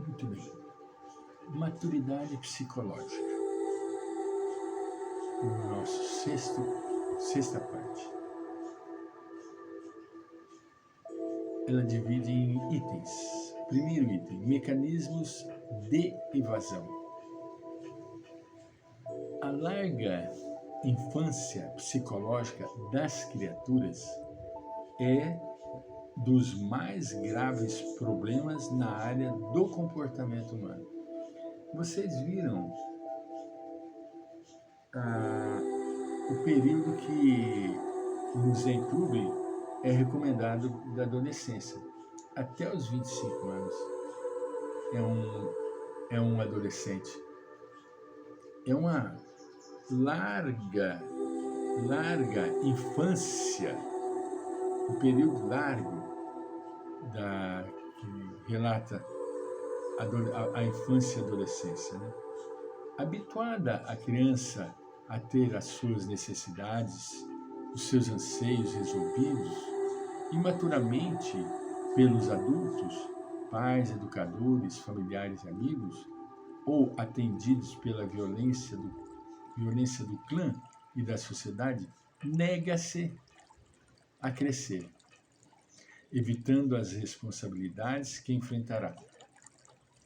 Muito bem. Maturidade psicológica. O nosso sexta parte. Ela divide em itens. Primeiro item, mecanismos de evasão. A larga infância psicológica das criaturas é dos mais graves problemas na área do comportamento humano. Vocês viram o período que no Zen Club é recomendado da adolescência. Até os 25 anos é um adolescente. É uma larga infância, um período largo que relata a infância e a adolescência, né? Habituada a criança a ter as suas necessidades, os seus anseios resolvidos, imaturamente pelos adultos, pais, educadores, familiares e amigos, ou atendidos pela violência do clã e da sociedade, nega-se a crescer, evitando as responsabilidades que enfrentará.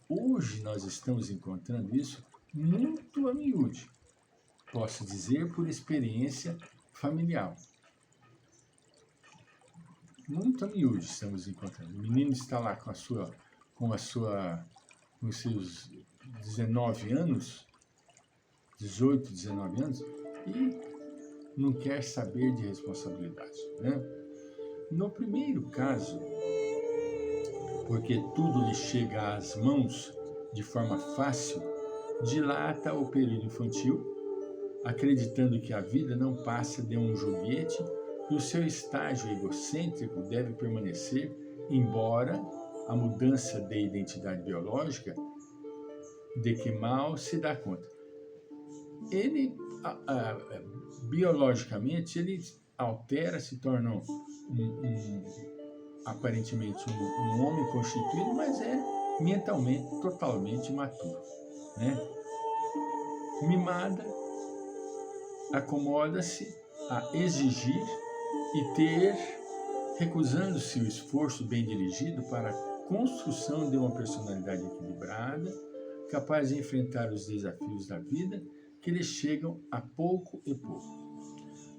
Hoje nós estamos encontrando isso muito a miúde, posso dizer por experiência familiar. Muito a miúde estamos encontrando. O menino está lá com os seus 19 anos, 18, 19 anos, e não quer saber de responsabilidade, né? No primeiro caso, porque tudo lhe chega às mãos de forma fácil, dilata o período infantil, acreditando que a vida não passa de um joguete e o seu estágio egocêntrico deve permanecer, embora a mudança de identidade biológica de que mal se dá conta. Ele, biologicamente, ele altera, se torna aparentemente um homem constituído, mas é mentalmente totalmente imaturo, né? Mimada, acomoda-se a exigir e ter, recusando-se o esforço bem dirigido para a construção de uma personalidade equilibrada, capaz de enfrentar os desafios da vida que lhe chegam a pouco e pouco.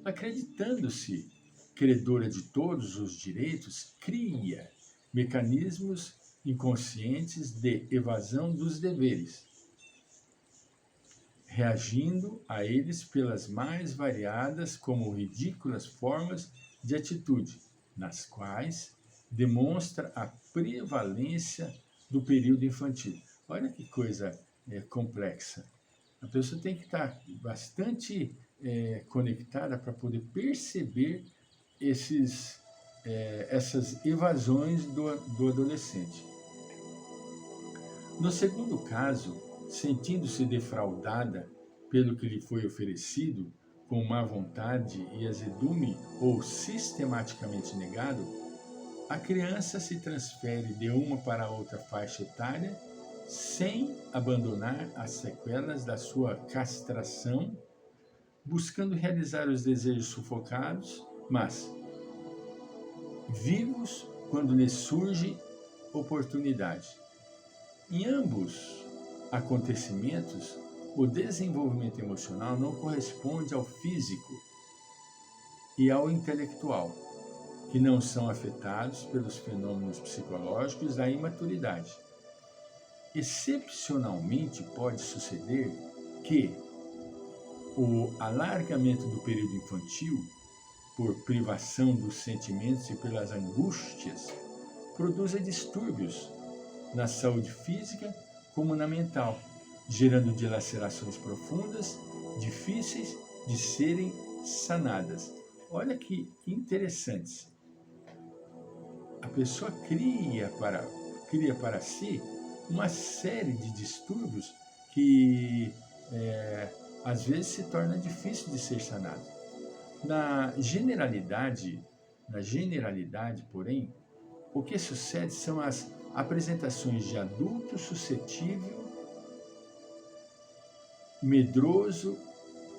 Acreditando-se credora de todos os direitos, cria mecanismos inconscientes de evasão dos deveres, reagindo a eles pelas mais variadas como ridículas formas de atitude, nas quais demonstra a prevalência do período infantil. Olha que coisa complexa. A pessoa tem que estar bastante conectada para poder perceber essas evasões do adolescente. No segundo caso, sentindo-se defraudada pelo que lhe foi oferecido, com má vontade e azedume ou sistematicamente negado, a criança se transfere de uma para outra faixa etária sem abandonar as sequelas da sua castração, buscando realizar os desejos sufocados, mas vivos quando lhe surge oportunidade. Em ambos acontecimentos, o desenvolvimento emocional não corresponde ao físico e ao intelectual, que não são afetados pelos fenômenos psicológicos da imaturidade. Excepcionalmente, pode suceder que o alargamento do período infantil, por privação dos sentimentos e pelas angústias, produza distúrbios na saúde física como na mental, gerando dilacerações profundas, difíceis de serem sanadas. Olha que interessante. A pessoa cria para si uma série de distúrbios que às vezes se torna difícil de ser sanado. Na generalidade, porém, o que sucede são as apresentações de adulto suscetível, medroso,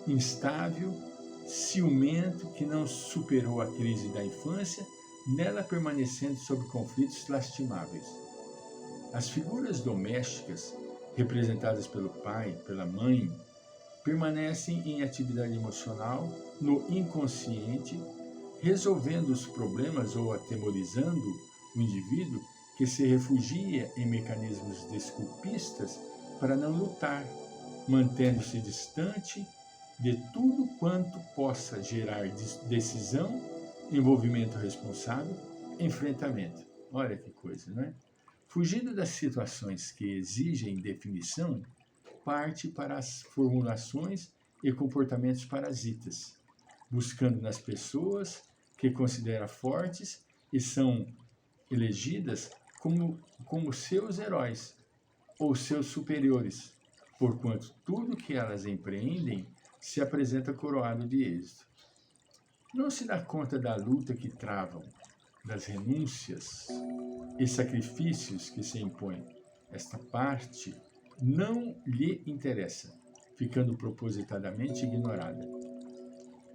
instável, ciumento, que não superou a crise da infância, nela permanecendo sob conflitos lastimáveis. As figuras domésticas, representadas pelo pai, pela mãe, permanecem em atividade emocional no inconsciente, resolvendo os problemas ou atemorizando o indivíduo que se refugia em mecanismos desculpistas para não lutar, mantendo-se distante de tudo quanto possa gerar decisão, envolvimento responsável, enfrentamento. Olha que coisa, não é? Fugindo das situações que exigem definição, parte para as formulações e comportamentos parasitas, buscando nas pessoas que considera fortes e são elegidas como seus heróis ou seus superiores, porquanto tudo que elas empreendem se apresenta coroado de êxito. Não se dá conta da luta que travam, das renúncias e sacrifícios que se impõem. Esta parte não lhe interessa, ficando propositadamente ignorada.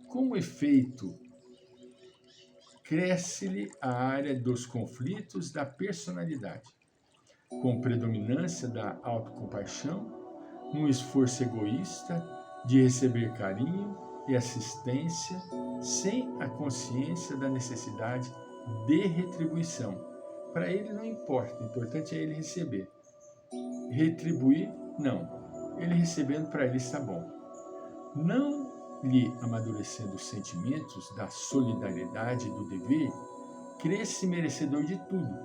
Com efeito, cresce-lhe a área dos conflitos da personalidade, com predominância da autocompaixão, um esforço egoísta de receber carinho e assistência sem a consciência da necessidade de retribuição. Para ele não importa, o importante é ele receber. Retribuir, não. Ele recebendo, para ele está bom. Não lhe amadurecendo os sentimentos da solidariedade e do dever, crê-se merecedor de tudo,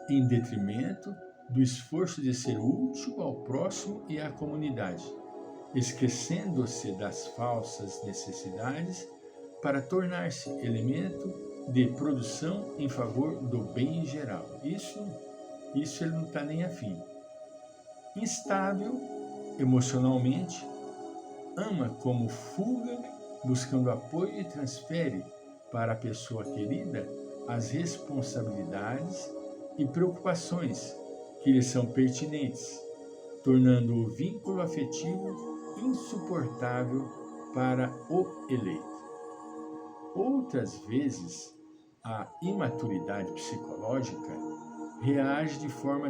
em detrimento do esforço de ser útil ao próximo e à comunidade, esquecendo-se das falsas necessidades para tornar-se elemento de produção em favor do bem geral. Isso ele não está nem afim. Instável emocionalmente, ama como fuga, buscando apoio e transfere para a pessoa querida as responsabilidades e preocupações que lhe são pertinentes, tornando o vínculo afetivo insuportável para o eleito. Outras vezes, a imaturidade psicológica reage de forma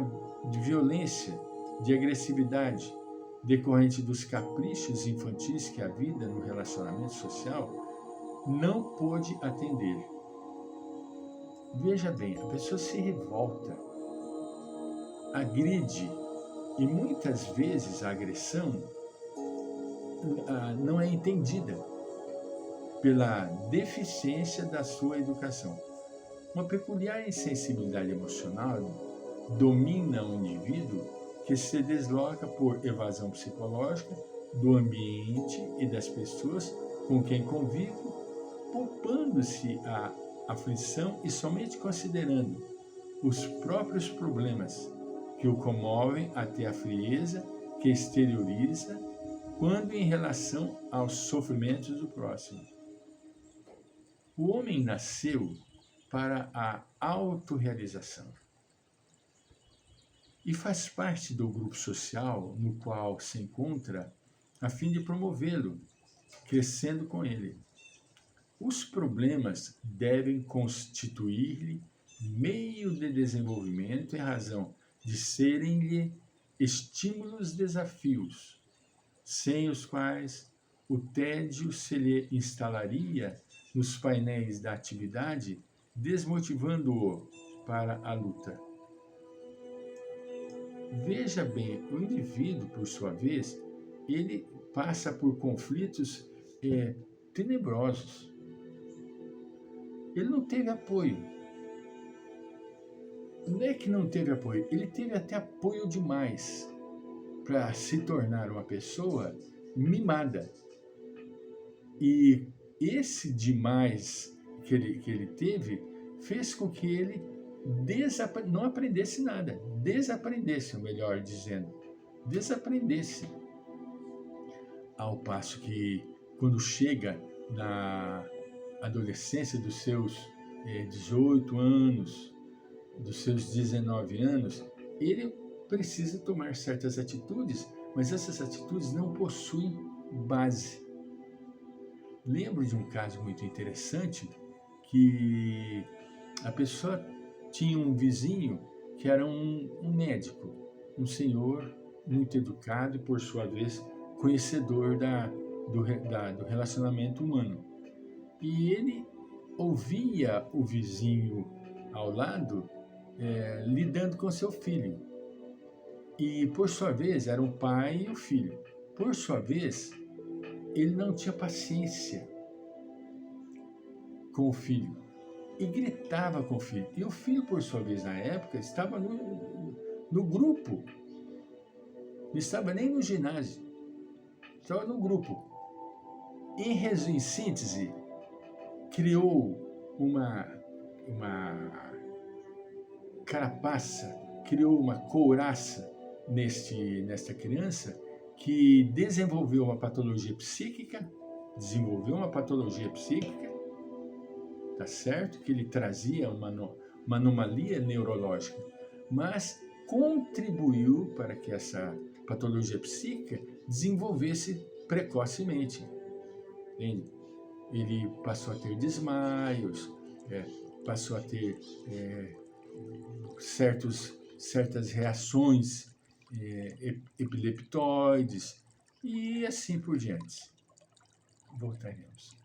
de violência, de agressividade, decorrente dos caprichos infantis que a vida no relacionamento social não pôde atender. Veja bem, a pessoa se revolta, agride, e muitas vezes a agressão não é entendida pela deficiência da sua educação. Uma peculiar insensibilidade emocional domina o indivíduo que se desloca por evasão psicológica do ambiente e das pessoas com quem convive, poupando-se a aflição e somente considerando os próprios problemas que o comovem até a frieza que exterioriza quando em relação aos sofrimentos do próximo. O homem nasceu para a autorrealização e faz parte do grupo social no qual se encontra a fim de promovê-lo, crescendo com ele. Os problemas devem constituir-lhe meio de desenvolvimento em razão de serem-lhe estímulos, desafios, sem os quais o tédio se lhe instalaria nos painéis da atividade, desmotivando-o para a luta. Veja bem, o indivíduo, por sua vez, ele passa por conflitos tenebrosos. Ele não teve apoio. Não é que não teve apoio, ele teve até apoio demais para se tornar uma pessoa mimada. E esse demais que ele teve fez com que ele não aprendesse nada, desaprendesse, ou melhor dizendo, desaprendesse. Ao passo que, quando chega na adolescência dos seus 18 anos, dos seus 19 anos, ele precisa tomar certas atitudes, mas essas atitudes não possuem base. Lembro de um caso muito interessante que a pessoa tinha um vizinho que era um médico, um senhor muito educado e, por sua vez, conhecedor do relacionamento humano. E ele ouvia o vizinho ao lado lidando com seu filho. E, por sua vez, era o pai e o filho. Por sua vez, ele não tinha paciência com o filho e gritava com o filho. E o filho, por sua vez, na época, estava no grupo. Não estava nem no ginásio. Estava no grupo. Em síntese, criou uma carapaça, criou uma couraça nesta criança que desenvolveu uma patologia psíquica, tá certo? Que ele trazia uma anomalia neurológica, mas contribuiu para que essa patologia psíquica desenvolvesse precocemente. Entende? Ele passou a ter desmaios, passou a ter certas reações epileptoides e assim por diante. Voltaremos.